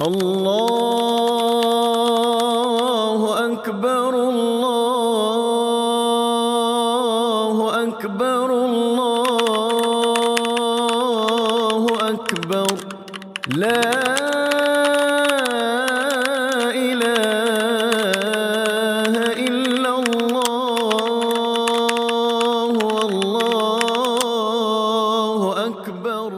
Allahu Akbar, Allahu Akbar, Allahu Akbar. La ilaha illallah, Allahu Akbar.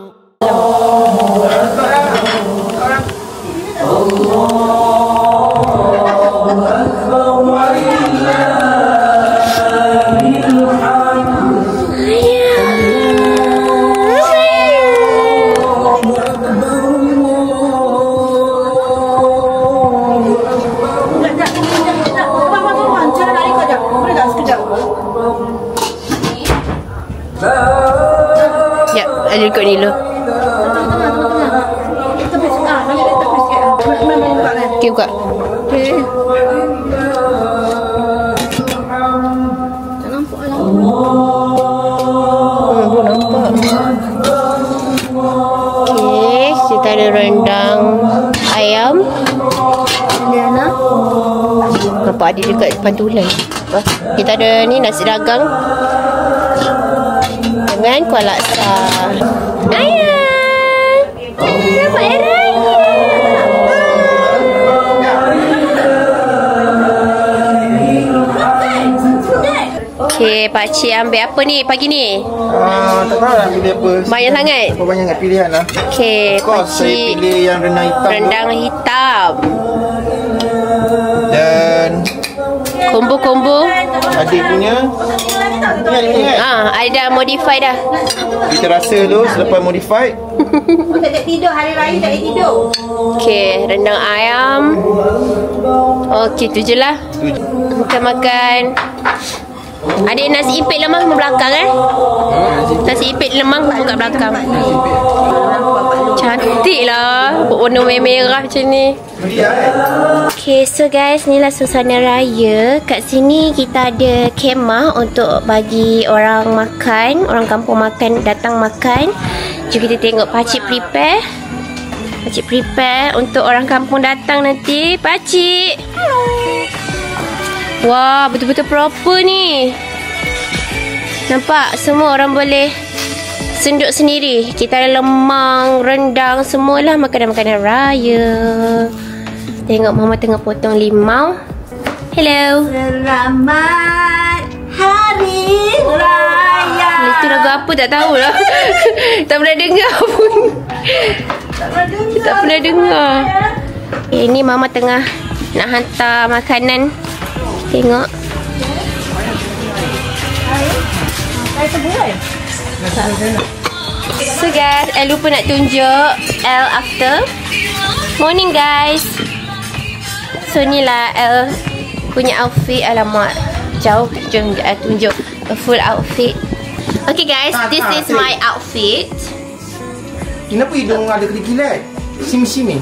Ya, ada ikut ni dulu. Okay, buka. Okay. Tak nampak lah. Aku nampak. Okay, kita ada rendang ayam. Liana. Nampak ada dekat pantulan. Kita ada ni nasi dagang dengan kuah laksa. Ayah, nampak raya. Okay, pakcik ambil apa ni pagi ni? Tak tahu nak pilih apa. Banyak sangat? Banyak sangat pilihan lah. Okay, pakcik saya pilih yang rendang hitam. Rendang hitam. Dan Kombo-kombo. adik punya ni Ada modify dah. kita rasa dulu selepas modified. Tak ada tidur, hari raya tak ada tidur. Okay, rendang ayam. Okay, tu je lah. Makan-makan. Adik nasi ipit lemang belakang Nasi ipit lemang kat belakang. Cantik lah. Warna merah macam ni. Okay, so guys, inilah suasana raya. Kat sini kita ada kemah untuk bagi orang makan. Orang kampung makan, datang makan. Jom kita tengok pakcik prepare. Pakcik prepare untuk orang kampung datang nanti. Pakcik. Wah, betul-betul proper ni. Nampak? Semua orang boleh senduk sendiri. Kita ada lemang, rendang, semualah makanan-makanan raya. Tengok mama tengah potong limau. Hello. Selamat Hari Raya. Itu lagu apa tak tahulah. Tak pernah dengar pun. Tak pernah dengar. Ini mama tengah nak hantar makanan. Tengok. So guys, I lupa nak tunjuk L after. Morning guys. So ni lah L punya outfit. Alamak, jauh. Jom tunjuk a full outfit. Okay guys, this is my outfit. Kenapa hidung ada kilat? Sim-sim ni.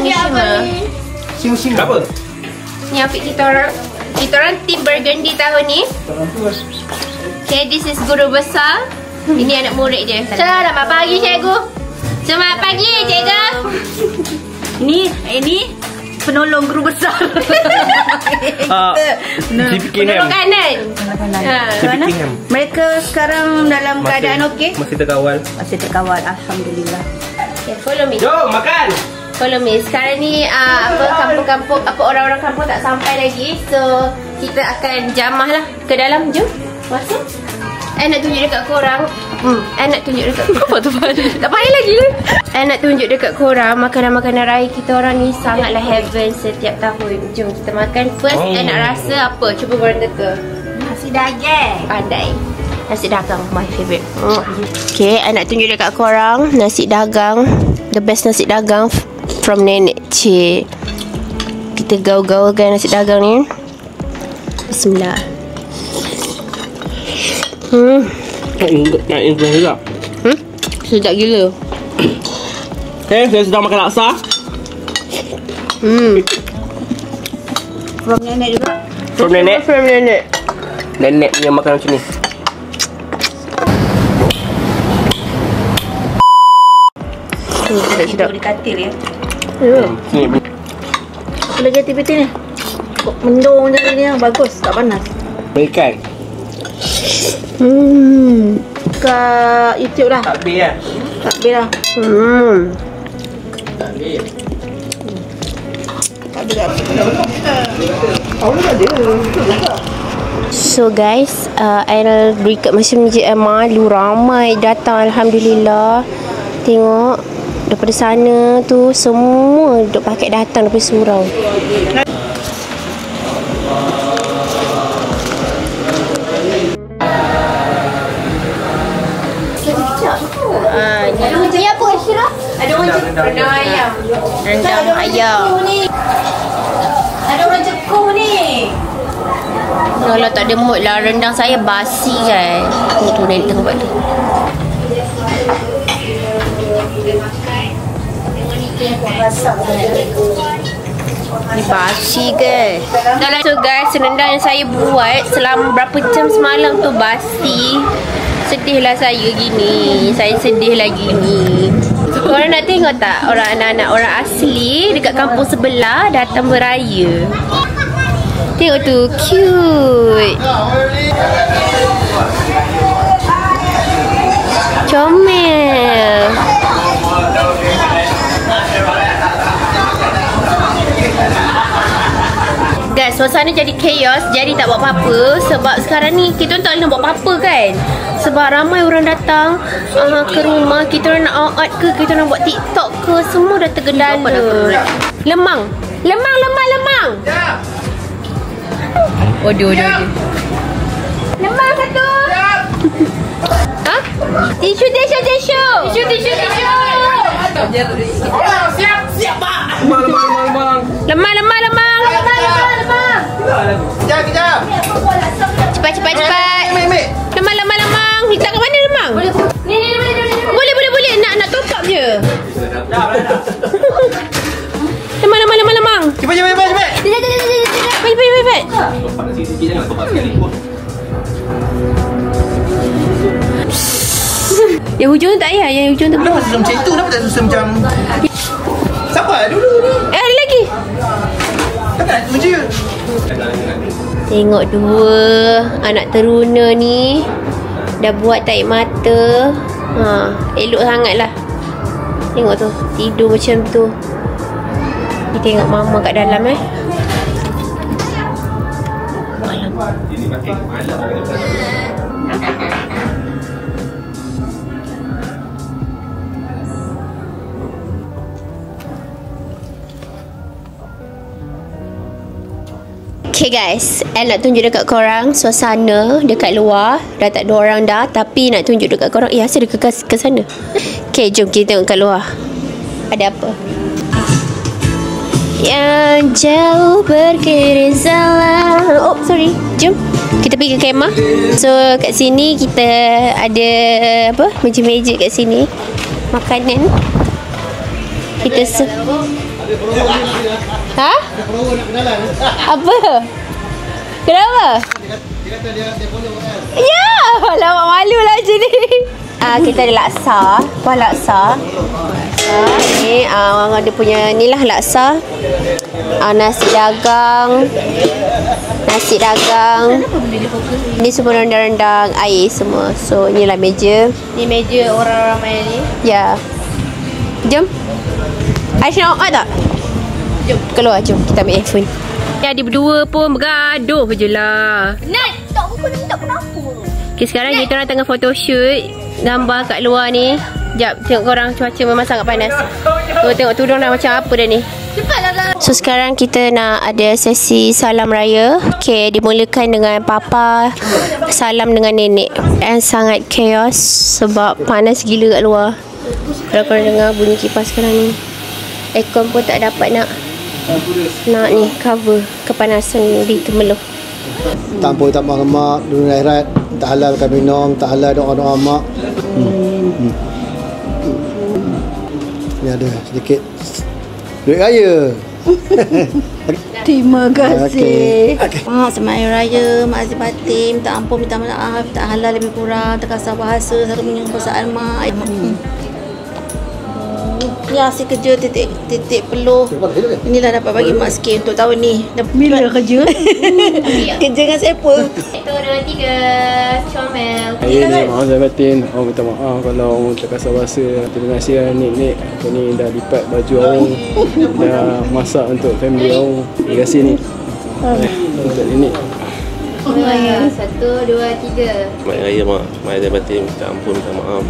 Dia apa ni? Sim-sim apa? Ni outfit kita orang. Kita orang team burgundy tahun ni. Okay, this is guru besar. Ini anak murid dia. Selamat pagi cikgu. Selamat pagi cikgu. Ini penolong guru besar. Penolong kanan. Mereka sekarang dalam keadaan okey? Masih terkawal. Masih terkawal, alhamdulillah. Okay, follow me. Jom makan. Follow me. Sekarang ni kampung-kampung, orang-orang kampung tak sampai lagi. So kita akan jamah lah ke dalam. Jom masuk. I nak tunjuk dekat korang. I nak tunjuk dekat apa tu tak payah lagi lah. I nak tunjuk dekat korang makanan-makanan raya kita orang ni sangatlah heaven setiap tahun. Jom kita makan. First I nak rasa apa. Cuba korang teka. Nasi daging. Pandai. Nasi dagang my favourite. Okay, I nak tunjuk dekat korang nasi dagang. The best nasi dagang from nenek cik. Kita gaul-gaulkan nasi dagang ni. Bismillah. Nak intro juga. Sedap gila. Okay, saya sedang makan laksa. From nenek juga. From nenek. From nenek. Nenek punya makan macam ni. Sedap. Di katil ya. Sini. Lagi aktiviti ni. Mendung macam ni bagus, tak panas. Berikan. Kat YouTube lah. Tak habis lah. Tak habis lah. Tak habis. So guys, I'll berikan macam je malu ramai datang alhamdulillah. Tengok daripada sana tu semua duk pakai datang daripada surau. Ni apa Syirah? Ada orang rendang ayam. Rendang ayam. Ada orang jekuh ni. Kalau tak ada mood lah, rendang saya basi kan. Tu nenek tengok buat tu. Ni basi ke? So guys, rendang yang saya buat selama berapa jam semalam tu basi. Sedihlah saya gini. Saya sedih lagi ni. Korang nak tengok tak orang anak-anak orang asli dekat kampung sebelah datang beraya. Tengok tu, cute. Comel. Guys, suasana jadi chaos. Jadi tak buat apa-apa. Sebab sekarang ni kita tak nak buat apa-apa kan. Sebab ramai orang datang ke rumah. Kita orang nak out ke, kita nak buat TikTok ke, semua dah tergendala. Lemang. Lemang. Waduh. Lemang satu. Ha? Tisu. Siap, Pak. Lemang. Kejap. Cepat. Lemang. Kita kat mana lemang? Boleh. Nak top up je. Lemang. Cepat. Cepat. Yang hujung tak payah. Yang hujung tu Kenapa susah macam itu? Kenapa tak susah macam... Sabar dulu ni. ada lagi. Takkan tu je. Tengok dua anak teruna ni dah buat tarik mata. Elok sangat lah. Tengok tu, tidur macam tu. Kita tengok mama kat dalam Okay guys, I nak tunjuk dekat korang suasana dekat luar. Dah tak ada orang dah, tapi nak tunjuk dekat korang. Asal dia ke sana. Okay, jom kita tengok kat luar. Ada apa? Yang jauh berkeresalan. Oh, sorry. Jom kita pergi ke kemah. So kat sini kita ada apa? Meja-meja kat sini. Makanan. Kita Ha? Apa? Kenapa? Dia kata dia follow kan. Ya, lawak malu lah macam ni. Kita ada laksa, kuah laksa. Ni orang ada punya ni lah laksa. Nasi dagang. Ni semua rendang-rendang air semua. So inilah meja. Ni meja orang ramai ni. Ya. Jom. Aisyah nak tak? Jom keluar, jom kita ambil handphone. Dia berdua pun bergaduh je lah. Nat, tak kenapa. Okay, sekarang kita orang tengah photoshoot gambar kat luar ni. Sekejap, tengok korang, cuaca memang sangat panas. Tengok tudung dah macam apa dah ni. Cepatlah. So sekarang kita nak ada sesi salam raya. Okay, dimulakan dengan papa salam dengan nenek. Dan sangat chaos sebab panas gila kat luar. Kalau korang dengar bunyi kipas sekarang ni, aircon pun tak dapat nak ni cover kepanasan di Temeloh. Tak boleh tak makan mak dunia akhirat, tak halalkan minum, tak halal doa-doa mak. Ni ada sedikit duit raya. Terima kasih. Okay. Selamat Hari Raya, Mak Aziz Fatim. Minta ampun, minta maaf, tak halal lebih kurang, terkasar bahasa, selalu menyuruh perasaan mak. Ni hasil kerja titik peluh. Inilah dapat bagi mak sikit untuk tahun ni. Bila kerja? Kerja dengan siapa? 1, 2, 3. Comel. Hari ni maaf saya batin. Awang minta maaf kalau awang terkasar bahasa. Terima kasih Nik. Aku ni dah lipat baju awang. Dah masak untuk family awang. Terima kasih Nik. Untuk Nik. 1, 2, 3. Mak Raya mak. Mak saya batin minta ampun, minta maaf.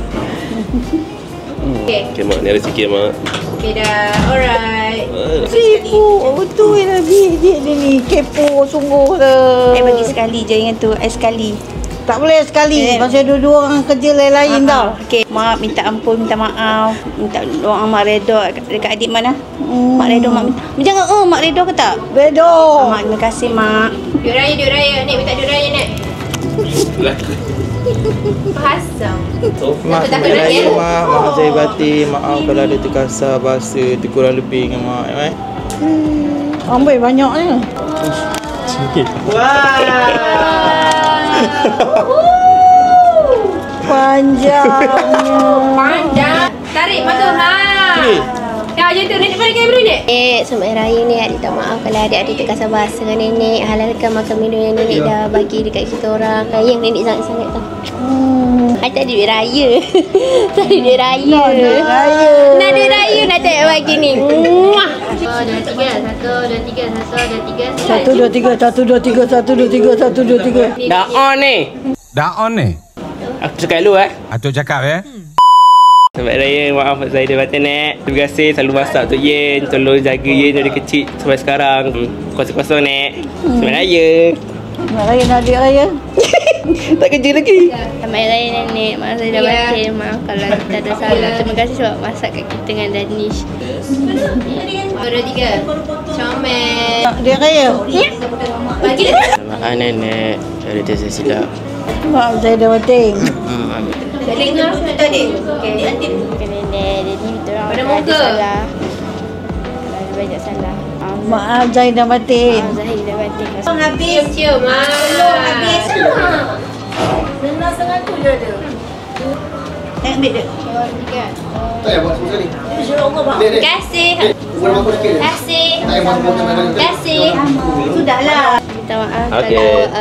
Okay. Okay mak, ni ada sikit mak. Okay dah. Alright. Kepo. Betul lah dia ni. Kepo sungguh dah. Bagi sekali je yang tu. Sekali. Tak boleh sekali. Pasal dua-dua orang kerja lain-lain tau. Okey, mak minta ampun, minta maaf. Minta doa mak redha dekat adik mana? Mak redha mak minta. Jangan mak redha ke tak? Redha. Mak terima kasih mak. Duit raya. Nek minta duit raya Nek. Pasang. Mak Takut Raya lagi, mak. Maaf saya batin. Maaf kalau ada terkasar bahasa, terkurang lebih dengan mak. Ambil banyaknya. Panjang. Tarik mata. Ya, macam tu. Nenek pada kamera Nek. Selamat Raya ni adik tak maaf kalau adik-adik terkasar bahasa dengan nenek. Halalkan makan minum yang nenek dah bagi dekat kita orang. Sayang nenek sangat-sangat tau. Tak ada duit raya. Tak ada duit raya. Nak duit raya nak tak bagi ni. 1, 2, 3. 1, 2, 3. Dah on ni. Dah on ni? Aku cakap dulu Atuk cakap Selamat Raya, maaf saya dah batin Nek. Terima kasih selalu masak untuk Yen. Tolong jaga Yen dari kecil sampai sekarang. Kosong-kosong Nek. Selamat Raya. Selamat Raya nak adik raya. Tak kerja lagi. Selamat Raya nenek. Maaf saya dah batin. Maaf kalau kita ada salah. Terima kasih sebab masak kat kita dengan Danish. 1, 2, 3. Comel. Adik raya. Bagi dia. Maaf Nenek. Cara dia saya silap. Maaf saya dah batin. Balik kau tadi. Okey. Bukan nenek. Dia ni kita orang Pada ada muka. salah. Ada banyak salah. Maaf Zahid dah batin. Maaf Zahid dah batin. Cium-cium. Belum habis. Senang sangat tu je ada. Ambil dia. Tak payah buat semua sekali. Terima kasih. Kurang aku sikit. Terima kasih. Tak payah buat semua sekali. Terima kasih. Sudahlah. Minta maaf Okey.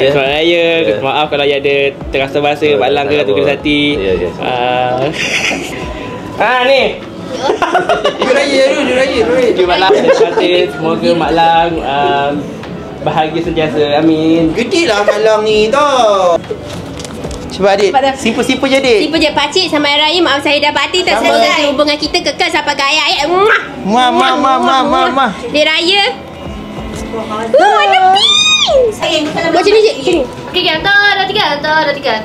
Selamat Raya. Maaf kalau ada terasa bahasa Mak Lang ke tukar hati. Ni. Duit raya Terima Mak Lang. Terima kasih. Semoga Mak Lang bahagia sentiasa. Amin. Gede lah malam ni tau. Cuba adik. Simple-simple je adik. Tipu je pakcik sama Raya. Maaf saya dah batin. Tak selesai. Hubungan kita kekal sampai gaya ayat. Ma. Dia Raya. Ada pink. Sayang, Macam ni je. Sini. Okey, dah tiga.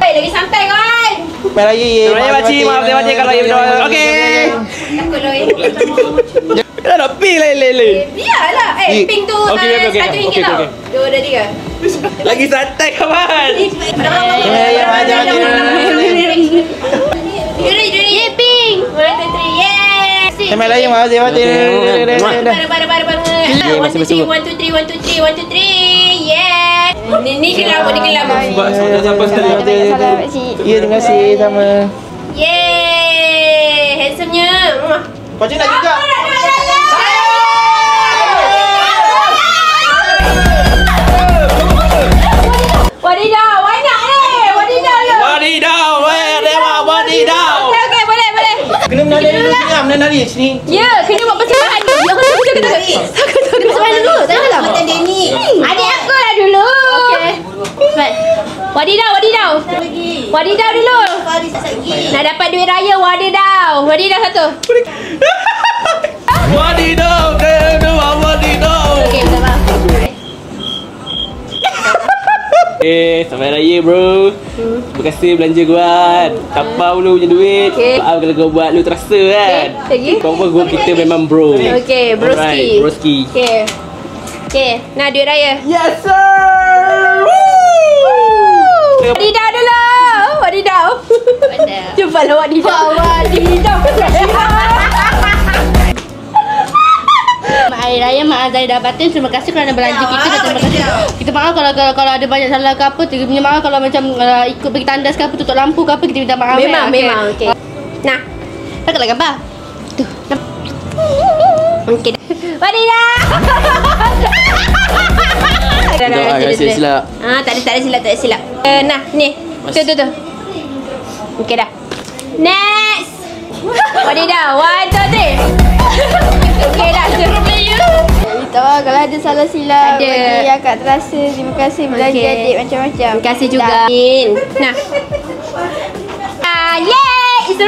Baik, lagi santai kawan. Selamat Raya ye. Selamat Raya pakcik. Maaf saya batin kalau you berdoa. Okey. Takut loh. Dah nak ping lain. Biarlah. Pink tu Okey. RM1 tau. 2, 3. Lagi santai kawan. Yeah, pink. 1, 2, 3. Yes. Selamat Raya mak saya batin. Bareng. 1, 2, 3. 1, 2, 3. Yeah. Ni kelama. Sebab siapa sekali. salah pakcik. Ya, terima kasih sama. Yeay. Handsome-nya. Pakcik nak juga. Wadidaw, banyak ni. Wadidaw. Okey, boleh. Kena menari dulu sini. Ya, kena buat persembahan dulu. Takut persembahan dulu. Janganlah. Mata dia ni. Adik aku lah dulu. Okey. Wadidaw. Wadidaw dulu. Nak dapat duit raya wadidaw. Wadidaw satu. Wadidaw. Okey, minta maaf. Selamat Raya bro. Terima kasih belanja guan. Tapau lu punya duit. Maaf kalau kau buat lu terasa kan. Lagi? Kau pun gua kita memang bro. Okey, broski. Alright, broski. Okey, nak duit raya. Yes sir. Wadidaw dulu. Wadidaw. Jumpalah wadidaw. Hari Raya Mak Azhar dah batin. Terima kasih kerana belanja kita. Terima kasih. Kita maaf kalau ada banyak salah ke apa. Kita minta maaf kalau macam ikut bagi tandas ke apa, tutup lampu ke apa, kita minta maaf. Memang. Okey. Nah. Tengoklah gambar. Tu. Okey dah. Wadidah. Tak ada silap. Tak ada silap. Nah, ni. Tu. Okey dah. Next. Wadidah. 1, 2, 3. Okey dah, suruh player. Minta maaf kalau ada salah silap. Bagi akak terasa. Terima kasih belajar adik macam-macam. Terima kasih juga. Nah. Yay! It's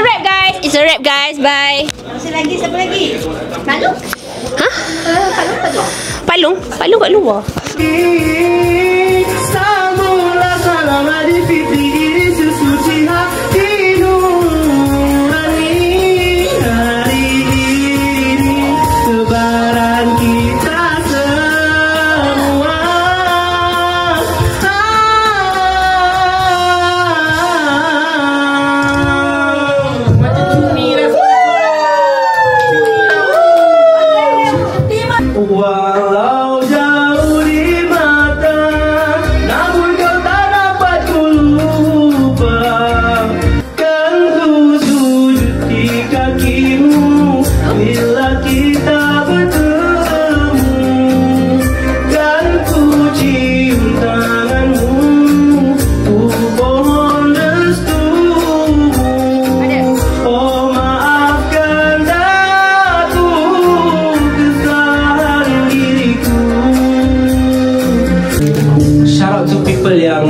a wrap guys. Bye. Siapa lagi? Palung? Hah? Palung kat luar. Sambunglah salam Adi Fitri ini sesuci hati nurani. Hari ini lebaran kita semua. Macam cumi lah. Walau jauh di mata, namun kau tak dapat ku lupa. Kan ku sujud di kakimu bila kita bertemu. Kan ku cium tanganmu, ku pohon restumu. Oh maafkan aku kesalahan diriku. Shout out to people yang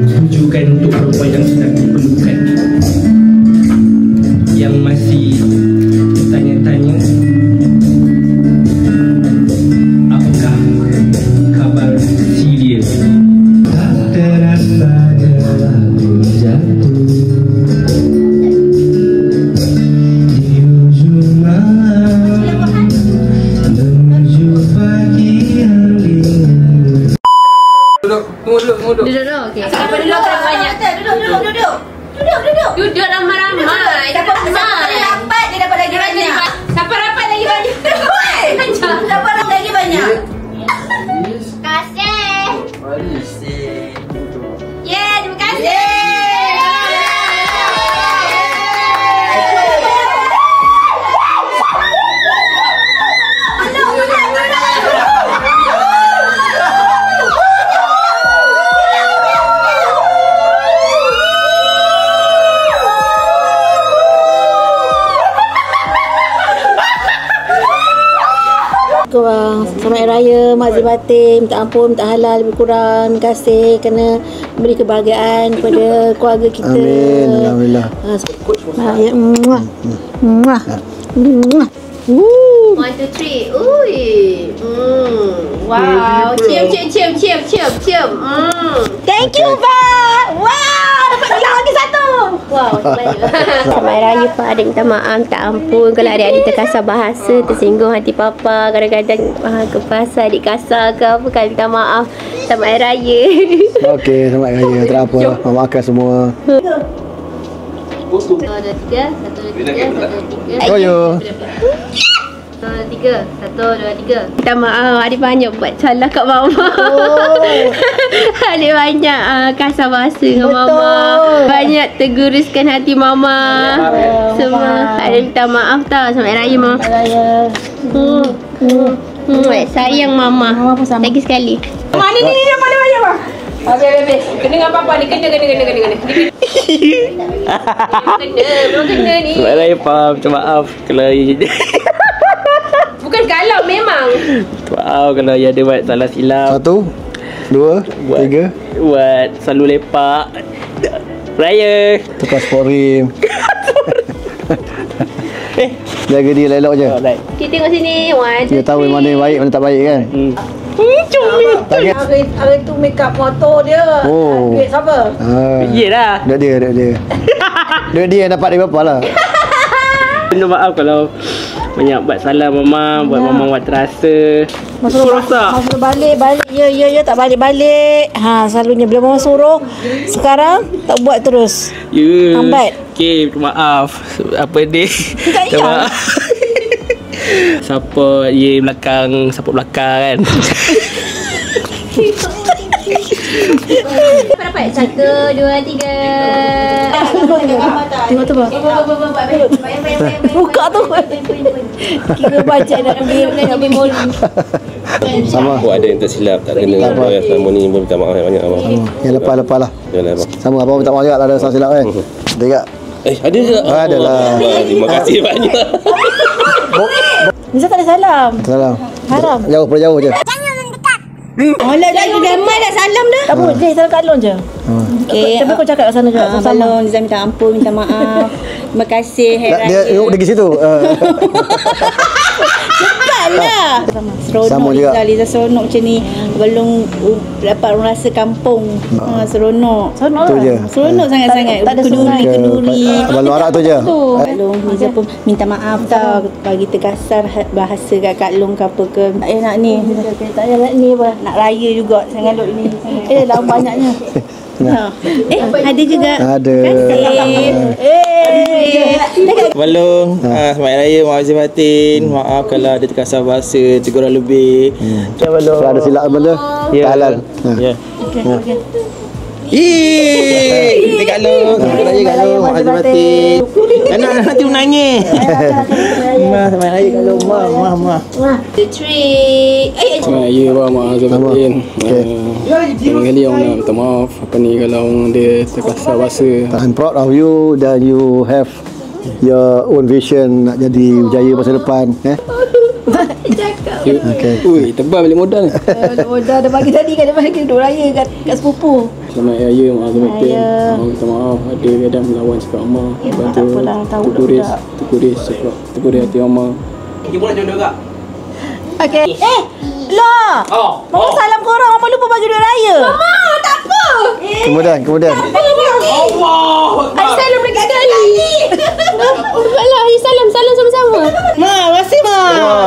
tujukan untuk perempuan yang sedang diperlukan, yang masih tanya-tanya apakah kabar si dia. Tak terasa aku jatuh di ujung malam menuju pagi yang dingin. Duduk. Okey. Siapa duduk banyak? Duduk ramai-ramai. Dapat Rapat dia dapat lagi banyak. Siapa rapat lagi banyak? Dapat lagi banyak. Yeah, terima kasih. Korang selamat raya Mak Batin, minta ampun, minta halal lebih kurang. Terima kasih kerana beri kebahagiaan kepada keluarga kita. Amin. Alhamdulillah. Ya, muah. Muah. Muah. 1, 2, 3. Ui. Wow. Cium. Thank you, Pak. Wow, dapat gelang lagi satu. Wow, selamat raya Pak. Adik minta maaf, minta ampun kalau adik-adik terkasar bahasa, tersinggung hati Papa. Kadang-kadang ke pasal adik kasar ke apa kan, minta maaf. Selamat raya. Okey, selamat raya. Tak apa. Maafkan semua. 1, 2, 3. 1, 2, 3. Oh yo. 1, 2, 3. Minta maaf, adik banyak buat salah kat Mama. Adik banyak kasar bahasa dengan Mama. Banyak terguruskan hati Mama. Semua adik minta maaf tau. Selamat raya Mama. Sayang Mama. Lagi sekali. Ni pada banyak bang. Habis. Kena dengan Papa ni. Kena. Memang kena ni. Selamat raya Pak. Minta maaf kalau Bukan kalau, memang. minta maaf kalau ya ada buat salah silap. 1, 2, 3. Buat selalu lepak raya. Tukar sport rim. Jaga dia elok je. Alright. Kita tengok sini. 1, 2, 3. Dia tahu mana yang baik, mana tak baik kan. Hari tu make up motor dia. Oh. Duit siapa? Yelah. Duit dia. Duit dia yang dapat dari bapa lah. Minta maaf kalau banyak buat salah Mama, buat Mama buat terasa. Suruh balik. Ya, tak balik. Selalunya bila Mama suruh, sekarang tak buat terus. Ya. Lambat. Okey, minta maaf. Apa dia? Minta maaf. Support belakang kan. Dapat 1, 2, 3. Tengok tu bah. Buka tu. Kira bajet nak pergi. Sama. Aku ada yang tersilap, tak kena apa yang selama ni pun minta maaf banyak abang. Yang lepas-lepas lah. Yalah abang. Sama abang minta maaf juga ada salah silap kan. Ada juga. Ada juga. Ada lah. Terima kasih banyak. Nisa tak ada salam. Salam. Haram. Jauh pada jauh je. Alah dah ramai dah salam dah. Tak apa, Jay salam kat Alon je. Okey. Tapi kau cakap kat sana juga. Balong Nizam minta ampun, minta maaf. Terima kasih hari Dia raya. duduk pergi situ. Cepatlah. Seronok Sama juga. Liza seronok macam ni. Belum dapat rasa kampung. Seronok. Seronok Tu lah. je. Seronok sangat-sangat. Tak ada Kenduri. Abang luar Arak tu je. Balong Liza pun minta maaf tau bagi terkasar bahasa kat Kak Long ke apa ke. Tak payah nak ni. Tak payah nak ni apa. Nak raya juga sangat ni. Dah banyaknya. Ada juga. Ada. Balong, selamat Raya, maaf zahir batin. Maaf kalau ada terkasar bahasa, teguran lebih. Kalau ada silap benda, tak halal. Ya. Kita Kak Long. Selamat Raya Kak Long, maaf zahir batin. Anak nanti menangis. Selamat Raya Kak Long, maaf. 2, 3. Selamat Raya bang, maaf zahir batin. Kali orang nak minta maaf. Apa ni kalau orang dia terkasar bahasa. I'm proud of you dan you have your own vision nak jadi berjaya masa depan. Okay. Ui, tebal balik modal ni. Dah bagi tadi kan, dia bagi duk raya kat sepupu. Selamat Raya, maaf zahir batin. Minta maaf. Ada kadang melawan cakap Amar. Bantu terkuris cakap. Terkuris hati Amar. Ibu nak jodoh tak? Okey. Lah. Mama salam korang. Mama lupa bagi duit raya. Mama, tak apa. Kemudian. Allah. Ada salam lagi sekali. Alah, salam sama-sama. Ma, makasih Ma.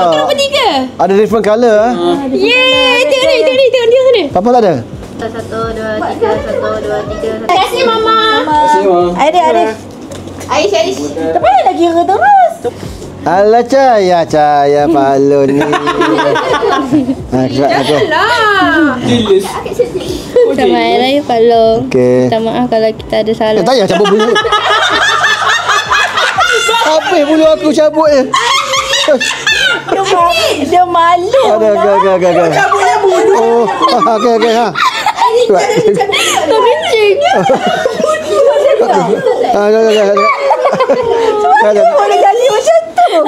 Kita bertiga. Ada different colour ah. Yeay, tengok ni sana. Papa tak ada? 1, 2, 3. Terima kasih Mama. Adik. Aish. Tak payah nak kira terus. Alah cahaya Pak Alun ni. Janganlah. Selamat Hari Raya Pak Long. Okey. Minta maaf kalau kita ada salah. Tak payah cabut bulu. Apa bulu aku cabut je. Dia malu. Ada. Cabutnya bulu. Oh, okey ha. Tak kencing. Ada. Boleh jadi macam tu.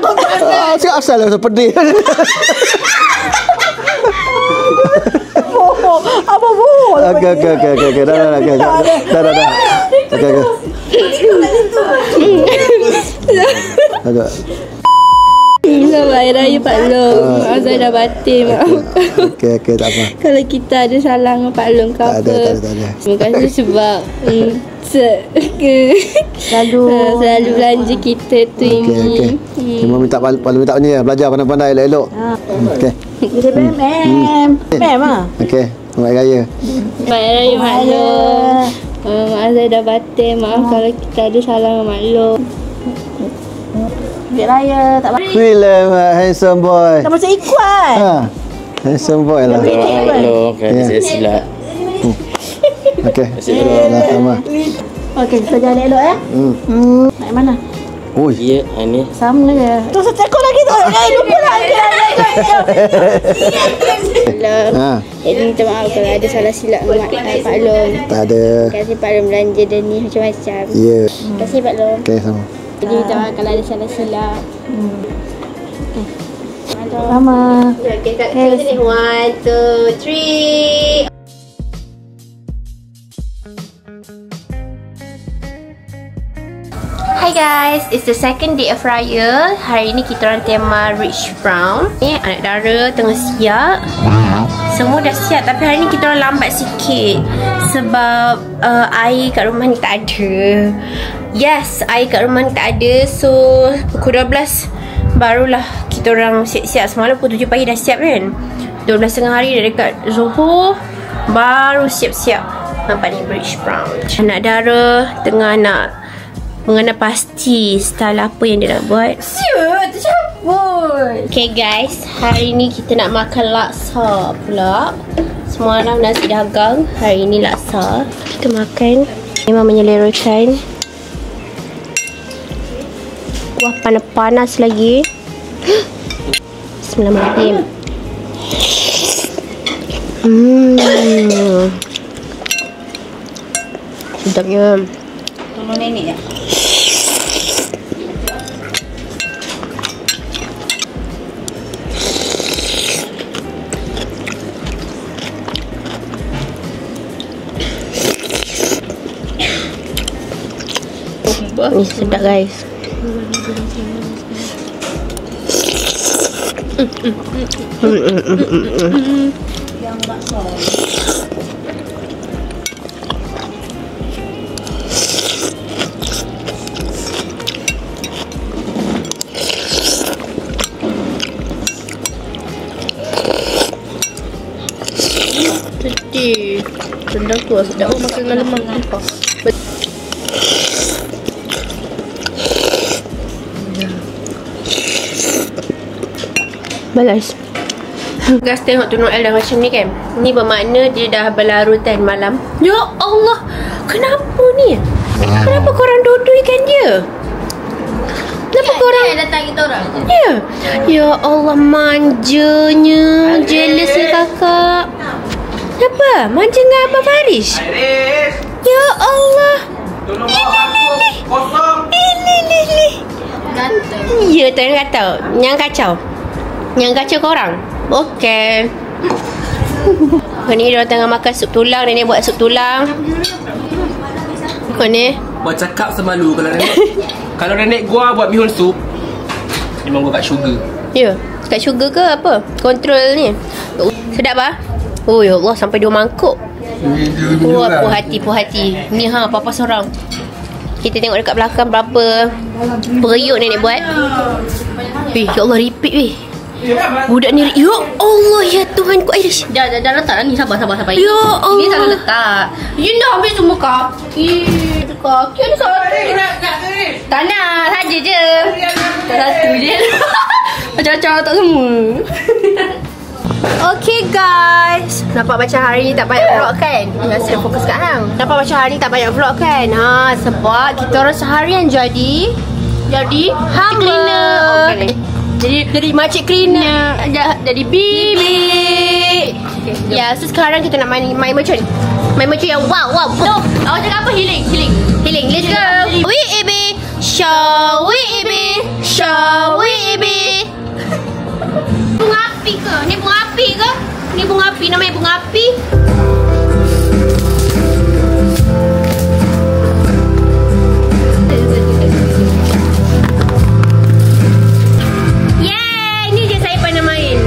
Okey. Siapa asal lah pedih. Apa bohong? Okey. Dah. Okey. Agak. Selamat Hari Raya Pak Long. Maaf saya dah batin. Maaf. Okey, tak apa. Kalau kita ada salah dengan Pak Long ke apa. Tak ada. Terima kasih sebab selalu belanja kita tu ini. Okey. Cuma minta ni belajar pandai-pandai elok-elok. Okey. Dia mem ah. Okey. Selamat Hari Raya. Selamat Hari Raya Mak Long. Maaf saya dah batin. Maaf kalau kita ada salah dengan Mak Long. Duit raya tak apa. Film handsome boy. Tak macam Ikhwan. Handsome boy lah. Hello, saya silap. Okey. Sama. Okey, kita jalan elok ya. Nak mana? Oh, Ya, ini. Sama je. Terus cekok lagi tu. Lupa lah. Jadi minta maaf kalau ada salah silap dengan Pak Long. tak ada. Terima kasih Pak Long belanja dan ni macam-macam. Ya. Terima kasih Pak Long. Okey, sama. Jadi minta maaf kalau ada salah silap. Sama. Okay, kat sini 1, 2, 3. Hi guys, it's the second day of Raya. Hari ni kita orang tema Rich Brown. Anak dara tengah siap. Semua dah siap tapi hari ni kita orang lambat sikit sebab air kat rumah ni tak ada. Yes, air kat rumah ni tak ada. So pukul 12 barulah kita orang siap-siap. Semalam pukul 7 pagi dah siap kan. 12.30 hari dah dekat Zohor baru siap-siap. Nampak ni Rich Brown. Anak dara tengah nak mengenai pasti style apa yang dia nak buat. Siut, tercampur. Okay guys, hari ni kita nak makan laksa pula. Semalam nasi dagang, hari ni laksa. Kita makan. Memang menyelerakan. Kuah panas-panas lagi. Bismillahirrahmanirrahim. Sedapnya. Tolong nenek ya. Ni sedap guys. Yang bakso. Sedih. Sedap tu sedap makan dengan lemak. Balas. Guys, tengok tu Noel dah macam ni kan. Ni bermakna dia dah berlarutan malam. Ya Allah, kenapa ni? Kenapa korang dudukkan dia? Kenapa korang datang kita orang? Ya. Ya Allah, manjanya. Jealous ya kakak. Kenapa? Manja dengan Abang Faris? Ya Allah. Tolong bawa aku kosong. Ya, tengok kata. Yang kacau. Yang kacau korang. Okey. Ni dia tengah makan sup tulang. Nenek buat sup tulang. Kau ni Buat cakap semalu kalau nenek kalau nenek gua buat bihun sup, memang gua kat sugar. ya, kat sugar ke apa? Kontrol ni. Sedap ah? Oh ya Allah, sampai 2 mangkuk. Oh, puas hati. Ni papa seorang. Kita tengok dekat belakang berapa periuk nenek buat. Ya Allah, repeat weh. Budak ni, ya Allah, ya Tuhan ku Irish. Dah letak dah ni. Sabar. Ya Allah. Ni tak letak. You dah ambil semua kaki. Kaki ada satu. Tak nak. Saja je. Satu je. Macam-macam tak semua. Okay guys, nampak macam hari ni tak banyak vlog kan? Rasa fokus kat hang. Nampak macam hari ni tak banyak vlog kan? Sebab kita orang seharian jadi hamba. Cleaner. Oh, bukan. Jadi makcik cleaner. Jadi bibi. Okay, ya, so sekarang kita nak main merchant. Main merchant yang wow. Jom. Awak cakap apa? Healing. Let's go. Wee-ibi. Show wee-ibi. Bunga api ke? Ni bunga api ke? Ni bunga api, namanya bunga api. Yeay, ni je saya pandai main.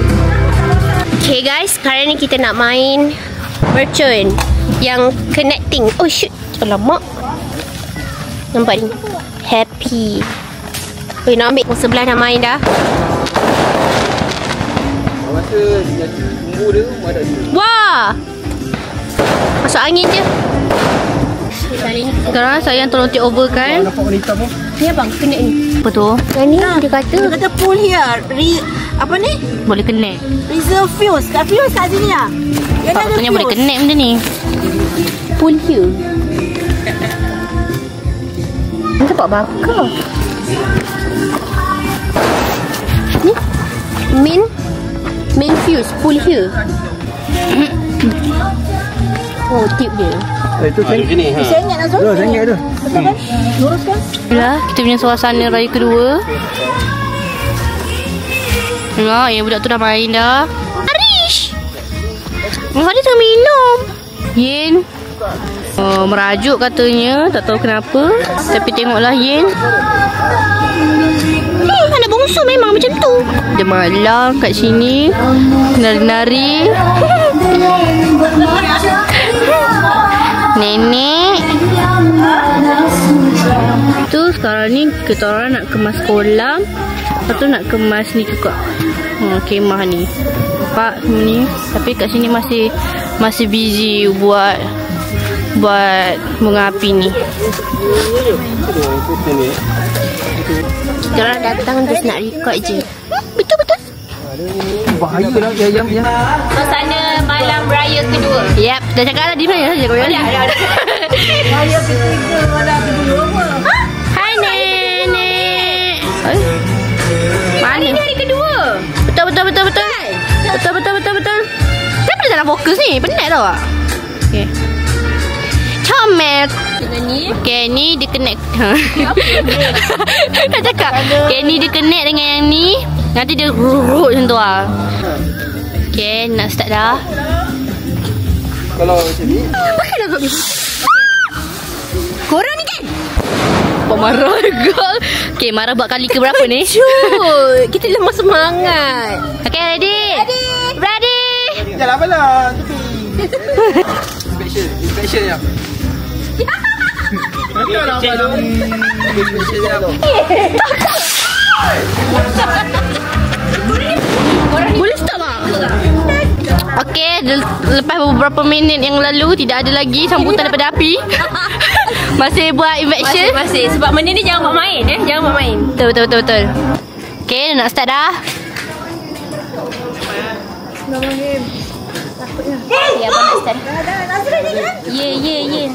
Okay guys, sekarang ni kita nak main merchant yang connecting. Oh shoot, alamak. Nampak ni? Happy. Nak ambil sebelah nak main dah. Masa tunggu dia ada dia. Wah. Masuk angin je. Sekarang saya yang tolong take over kan. Nampak wanita pun. Ni abang connect ni. Apa tu? Yang ni dia kata Pool here. Apa ni? Boleh connect. Reserve fuse. Kat fuse kat sini lah. Yang ada Patutnya fuse. boleh connect benda ni. pull here. Ni tempat bakar. Ni main fuse pull here. Oh, tip dia. Itu sini. Sengit Nazul. Sengit tu. Betul kan? Luruskan. Itulah kita punya suasana raya kedua. Tengok yang budak tu dah main dah. Arish. Tadi tengah minum. Yin. Oh, merajuk katanya. Tak tahu kenapa. Tapi tengoklah Yin. Anak bongsu memang macam tu. Dia malang kat sini. Nari-nari. Nenek. Tu sekarang ni kita orang nak kemas kolam. Lepas tu nak kemas ni juga. Kemah ni. Nampak semua ni. Tapi kat sini masih busy buat buat bunga api ni. Diorang datang just nak record je. Betul-betul. Bahaya lah jam. Suasana malam raya kedua. Yap, dah cakap lah di mana saja kau ni. Raya ketiga malam kedua. Hai nenek. Mana? Hari ni hari kedua. Betul. Betul. Kenapa dia tak nak fokus ni? Penat tau tak? Okay. Comel. Okay, ni dia connect. Dah cakap. Okay, ni dia connect dengan yang ni. Nanti dia rurut macam tu lah. Okay, nak start dah. Kalau macam ni. Korang ni kan? Kau marah juga. Okay, marah buat kali ke berapa ni? Shoot. Kita lemah semangat. Okay, ready? Ready? Jangan apalah. Inspection ya. Boleh stop tak? Okay, lepas beberapa minit yang lalu tidak ada lagi sambutan daripada api. Masih buat infection. Masih. Sebab benda ni jangan buat main. Jangan buat main. Betul. Okay, nak start dah. Ya, abang nak start. Yeah.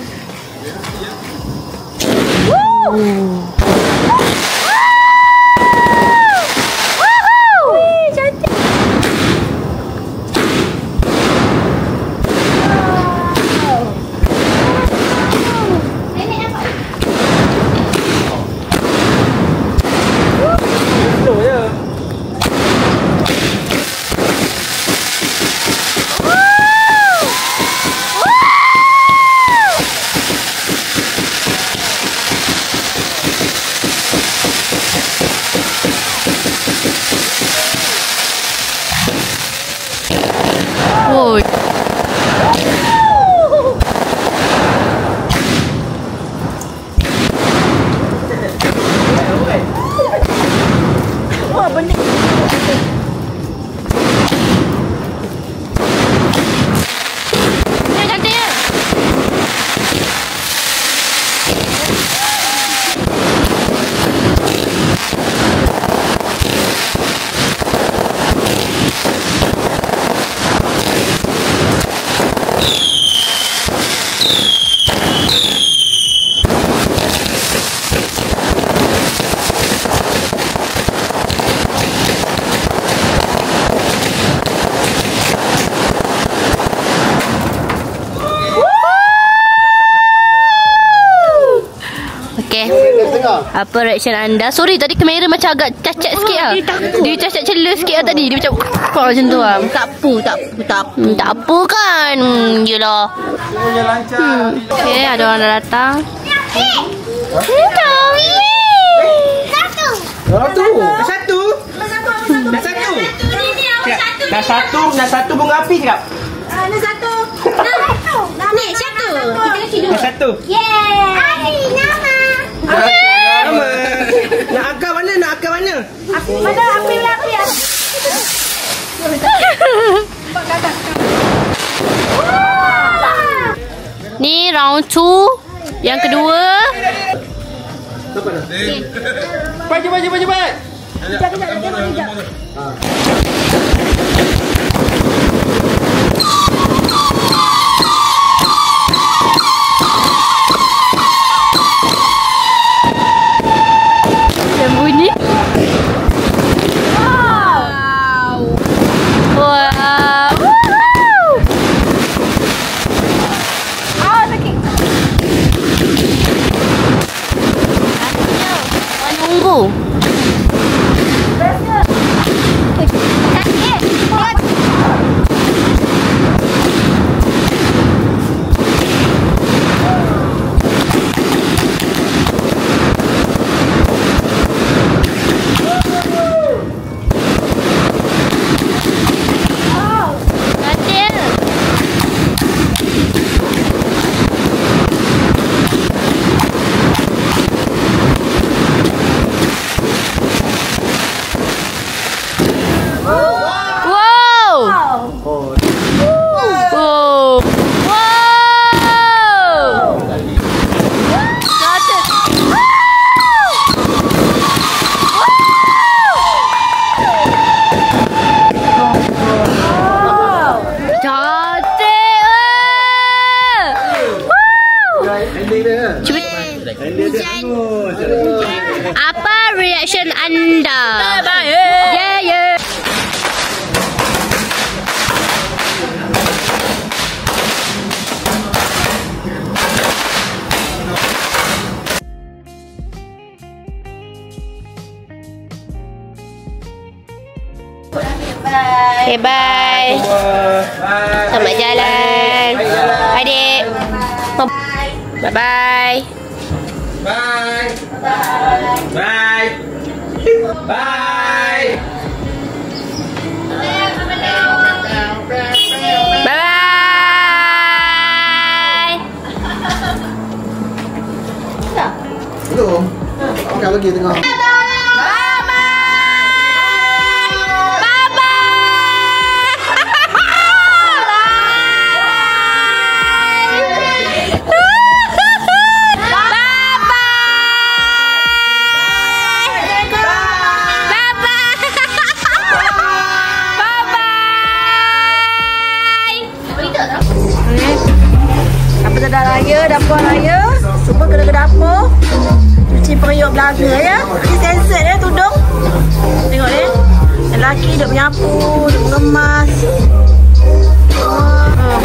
Oh. Wah, benda. Cantik. Apa reaction anda? Sorry tadi kamera macam agak cacat sikit lah. Dia cacat celah sikit lah tadi. Dia macam macam tu lah. Tak apa kan. Yelah. Okay, ada orang dah datang. Dah satu bunga api cakap. Nak satu. Ni, satu. Kita kasi dua. Satu. Yeay. Nama. Nak akar mana? Api. Ni round 2. Yang kedua. Cepat. Kejap. Yang bunyi. Wow. Sakit. Menunggu. Sakit. reaction anda? Yeah. Okay, bye. Selamat jalan. Adik. Bye-bye. Bye. Bye. Bye. Bye-bye. Belum. Tengah lagi tengah. Dapur raya semua kena ke dapur, cuci periuk belaka ya, cuci sensor ya tudung. Tengok ni, lelaki duk menyapu, duk mengemas.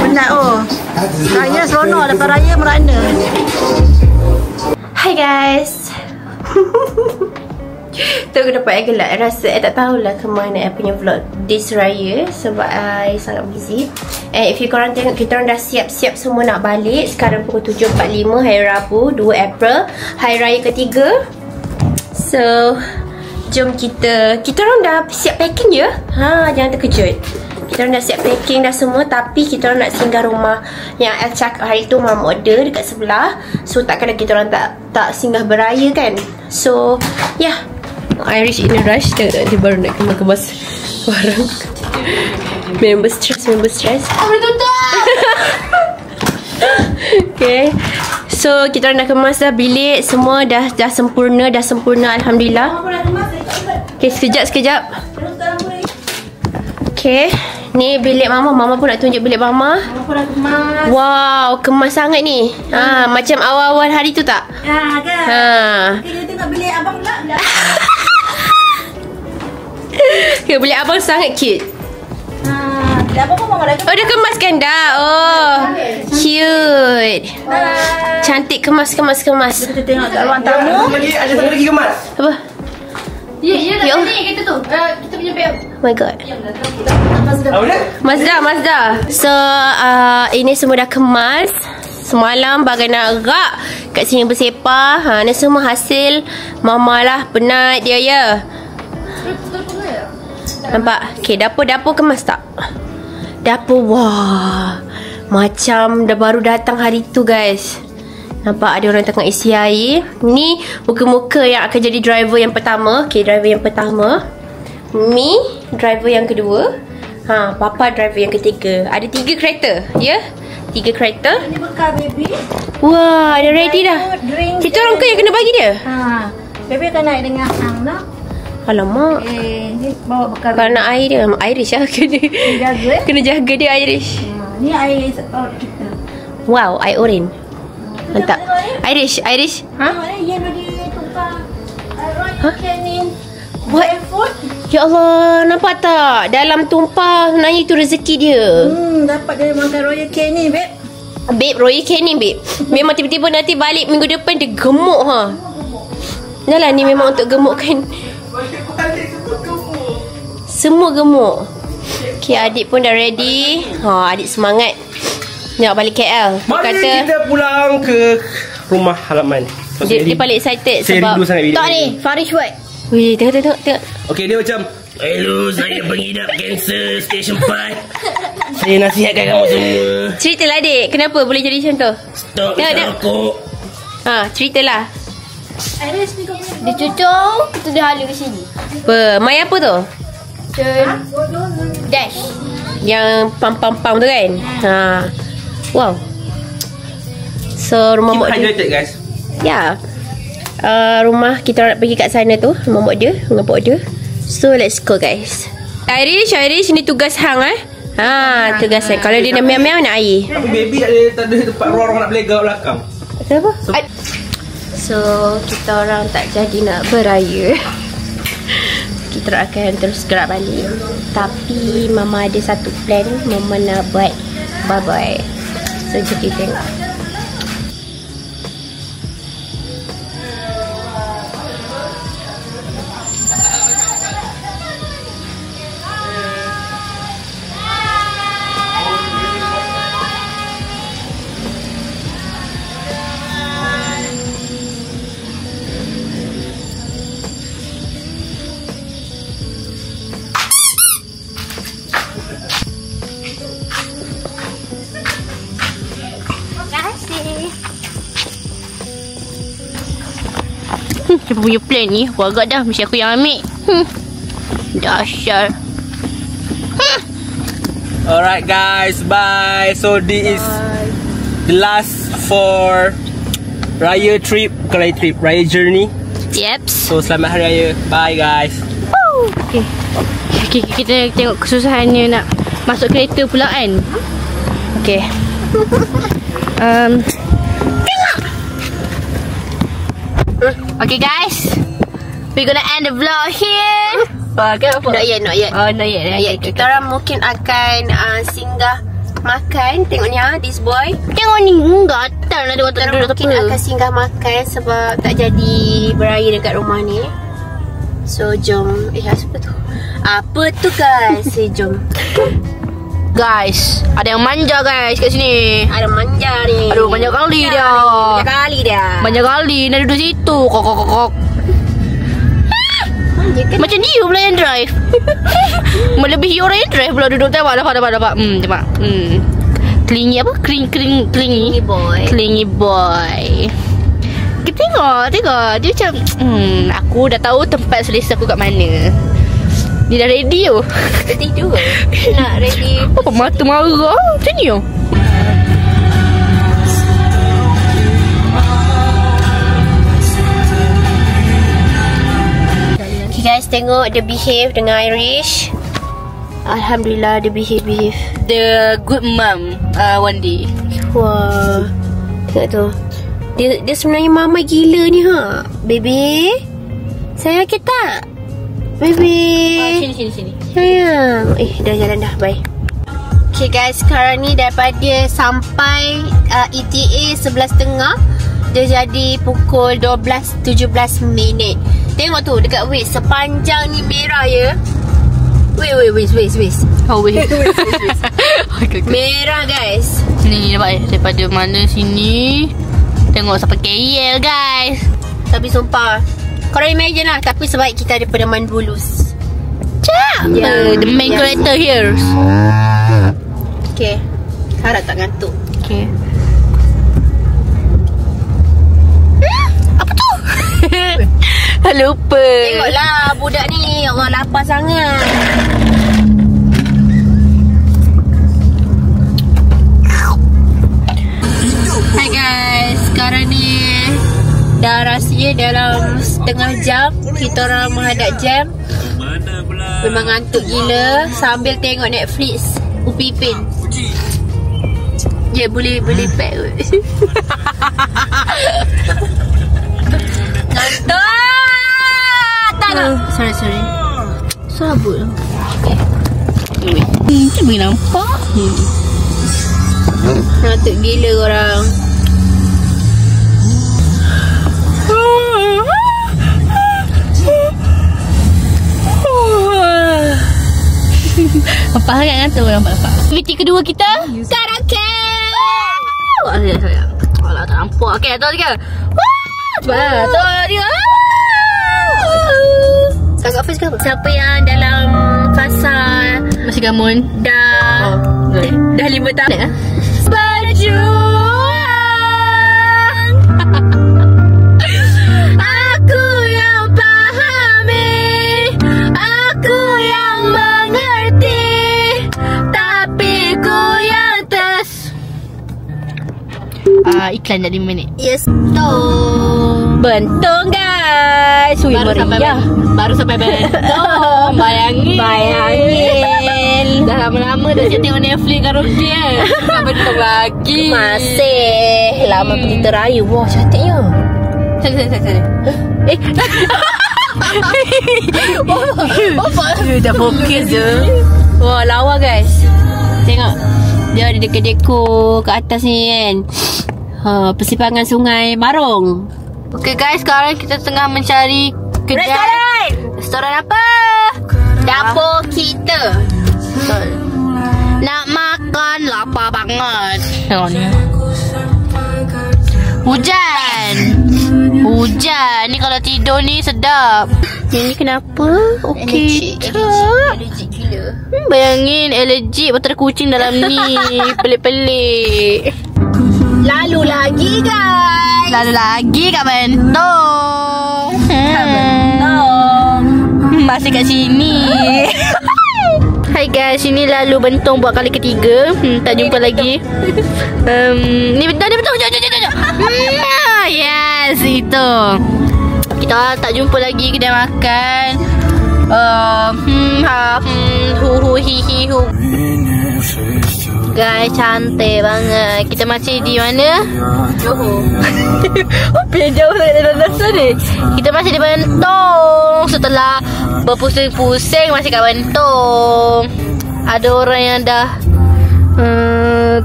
Penat raya seronok, lepas raya merana. Hi guys. Tu aku dapat gelak. Rasa tak tahulah ke mana punya vlog this raya sebab I sangat busy. And if you korang tengok, kita orang dah siap-siap semua nak balik. Sekarang pukul 7.45 hari Rabu 2 April, hari raya ketiga. So jom kita orang dah siap packing je. Jangan terkejut. Kita orang dah siap packing dah semua. Tapi kita orang nak singgah rumah yang El cakap hari tu mama order dekat sebelah. So takkanlah kita orang tak singgah beraya kan. So yeah, Irish in a rush. Dia baru nak kemas barang. Member stress. Boleh tutup. Okay, so kita orang dah kemas dah bilik. Semua dah sempurna. Alhamdulillah. Okay, sekejap. Okay, ni bilik mama. Mama pun nak tunjuk bilik mama. Mama pun dah kemas. Wow, kemas sangat ni. Macam awal-awal hari tu tak? Ya kan. Kita tengok bilik abang pula. Okay, bilik abang sangat cute. Bilik abang pun mama dah kemas. Oh, dah kemaskan dah. Oh, cute. Cantik, kemas. Kita tengok kat ruang tamu. Ada satu lagi kemas. Apa? Ya, dah ni kereta tu. Kita punya bel. Oh my god. Mazda. Mazda. So ini semua dah kemas. Semalam bagai nak rak kat sini bersepah. Ni semua hasil mama lah. Penat dia ya. Nampak? Okay, dapur kemas tak? Dapur, wah, macam dah baru datang hari tu guys. Nampak ada orang tengah isi air. Ni muka-muka yang akan jadi driver yang pertama. Okay, driver yang pertama. Mi, driver yang kedua. Papa driver yang ketiga. Ada 3 kereta, ya? 3 kereta. Ini bekal baby. Wah, dah ready dah. Kita orang ke yang kena bagi dia? Baby akan naik dengan hang dah. Alamak. Ni bawa bekal. Kalau nak air dia, Irish lah. Kena jaga dia Irish. Ni air kita. Wow, air oren. Mantap. Irish. Tengok ni yang dia tukar. Canning. What? Ya Allah, nampak tak? Dalam tumpah sebenarnya itu rezeki dia. Dapat dia makan Royal Canin, babe. Babe, Royal Canin, babe. Memang tiba-tiba nanti balik minggu depan dia gemuk Dah lah, ni memang untuk gemukkan. Semua gemuk. Okay, adik pun dah ready. Adik semangat nak balik KL. Mari kita pulang ke rumah halaman. Dia paling excited saya sebab rindu sangat bilik Tak ni, Farish buat. Wih, tengok. Okey, dia macam, hello, saya pengidap kanser station 4. Saya nasihatkan kamu semua. Ceritalah adik, kenapa boleh jadi macam tu? Stop rokok. Ceritalah. Dia cucuk, tu dia hala ke sini. Apa? Mai apa tu? Dash. Yang pam-pam-pam tu kan? Wow. So rumah Keep mak dia. hydrated guys. Ya. Rumah kita nak pergi kat sana tu. Rumah mak dia dengan pok dia. So let's go guys. Irish ni tugas hang tugas hang. Kalau dia nak meow-meow nak air. Tapi baby tak ada tempat ruang nak playground belakang. Kenapa? So kita orang tak jadi nak beraya. Kita akan terus gerak balik. Tapi Mama ada satu plan. Mama nak buat bye-bye. So jom kita tengok. Siapa punya plan ni? Aku agak dah. Mesti aku yang ambil. Dahsyat. Alright guys, bye. So this is the last for Raya trip. Bukan Raya trip, Raya journey. Yep. So selamat Hari Raya. Bye guys. Okay. Okay, kita tengok kesusahannya nak masuk kereta pula kan. Okay. Okay guys, we're gonna end the vlog here. Not yet. Oh, not yet. Kita orang mungkin akan singgah makan. Tengok ni this boy. Tengok ni, gatal lah dia Kita orang mungkin akan singgah makan sebab tak jadi beraya dekat rumah ni. So jom. Apa tu? Apa tu guys? Jom. Guys, ada yang manja guys kat sini. Ada manja ni. Aduh, manja kali dia. Manja kali. Dia duduk situ. Kok. Macam dia pula yang drive. Melebihi orang yang drive pula duduk. Dapat. Tengok. Klingi apa? Klingi boy. Kita tengok. Dia macam aku dah tahu tempat selesa aku kat mana. Dia dah ready tu. Dia tidur ke? Nak ready. Apa mata marah macam ni oh. Okay guys, tengok dia behave dengan Irish. Alhamdulillah dia behave. The good mom one day. Wah. Tengok tu. Dia sebenarnya mama gila ni ha. Baby. Sayang kita. Baby. Sini. Sayang. Dah jalan dah. Bye. Okay guys, sekarang ni daripada sampai ETA 11.30, dia jadi pukul 12.17 minit. Tengok tu dekat waist sepanjang ni merah ya. Waist. Oh wait. Merah guys. Ni dapat daripada mana sini. Tengok sampai KL guys. Tapi sumpah, korang imagine lah. Tapi sebaik kita ada peneman bulus. The main character here. Okay, harap tak ngantuk. Okay. Apa tu? Lupa. Tengoklah budak ni. Orang lapar sangat. Hai guys, sekarang ni dah rasanya dalam setengah jam kita orang menghadap jam. Memang ngantuk gila sambil tengok Netflix Upipin. Ya, boleh pack kot. Ngantuk. Tak nak. Sorry. Sabut lah. Macam boleh nampak. Ngantuk gila korang. Nampak sangat kan tu nampak. Aktiviti kedua kita karaoke. Alah tak nampak. Okay, tu tiga. Cepat. Tu tiga. Kakak Fiz ke apa? Siapa yang dalam fasa Masih gamun dah 5 tahun Berjuang. Aku yang pahami, aku yang mengerti, tapi ku yang iklan dah 5 minit. Yes, bentung guys. Baru sampai bentung. Bayangin. Dah lama-lama dah saya tengok Netflix karaoke kan. Tak bentung lagi. Masih lama pergi teraya. Wah, cantiknya. Sana. Dah fokus je. Wah, lawa guys. Tengok. Dia ada dekor ke atas ni kan. Persimpangan Sungai Marong. Okay guys, sekarang kita tengah mencari kedai. Restoran apa? Dapur kita. Nak makan lapar banget. Tengok ni. Hujan. Ni kalau tidur ni sedap. Yang ni kenapa? Okey tak? Allergic gila. Bayangin allergic betul kucing dalam ni. Pelik-pelik. Lalu lagi guys. Kat Bentong. Masih kat sini. Hai guys, ini lalu Bentong buat kali ketiga. Tak jumpa lagi. Ni Bentong. Jom. Yes, itu. Kita tak jumpa lagi kedai makan. Guys, cantik banget. Kita masih di mana? Johor. Apa yang jauh dari dasar ni? Kita masih di Bentong. Setelah berpusing-pusing masih kat Bentong. Ada orang yang dah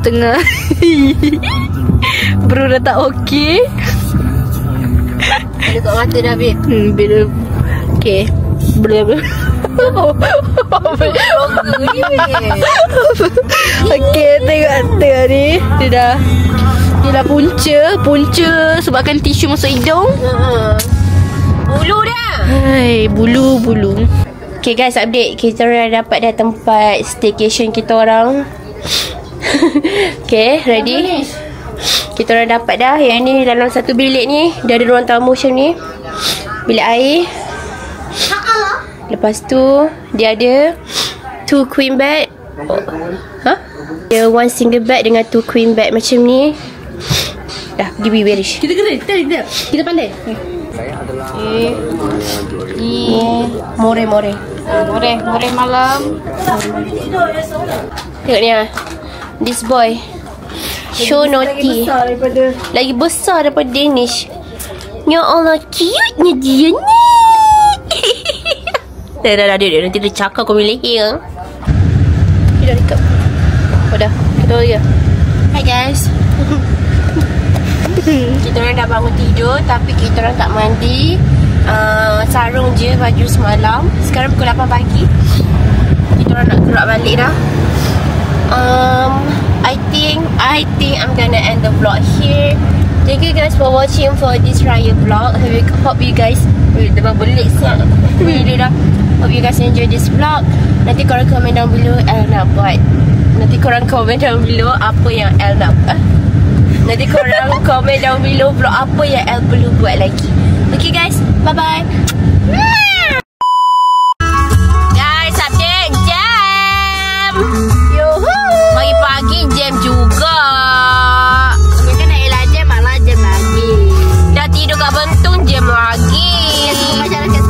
tengah bro dah tak okey. Ada kat mata dah babe. Bila okey. Belum. Okey, tengok ni. Dia dah punca sebabkan tisu masuk hidung. Bulu dah. Hai, bulu. Okay guys, update. Kita dah dapat dah tempat staycation kita orang. Okay, ready? Kita dah dapat dah. Yang ni dalam satu bilik ni dia ada ruang tamu macam ni. Bilik air. Lepas tu dia ada 2 queen bed. Dia 1 single bed dengan 2 queen bed macam ni. Dah pergi Bibirish. Kita kena. Kita pandai. More malam. Tengok ni lah. This boy so naughty. Lagi besar daripada Danish. Ya Allah, cute-nya dia ni. Dah dia nanti dia cakap kau milih leher. Dia dah dekat. Dah, kita lagi. Hi guys. Kita orang dah bangun tidur tapi kita orang tak mandi. Sarung je baju semalam. Sekarang pukul 8 pagi. Kita orang nak gerak balik dah. I think I'm gonna end the vlog here. Thank you guys for watching for this Raya vlog. Hope you guys dah belik siap video dah. Hope you guys enjoy this vlog. Nanti korang komen down below Nanti korang komen down below apa yang El nak Nanti korang komen down below vlog apa yang El perlu buat lagi. Okay guys, bye bye. Guys, update jam. Pagi-pagi jam juga. Kan nak elak jam, malah jam lagi. Dah tidur kat Bentong jam lagi. Semua masyarakat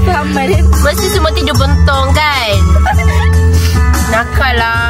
sama ni. Mesti semua tidur Bentong kan. Nakal lah.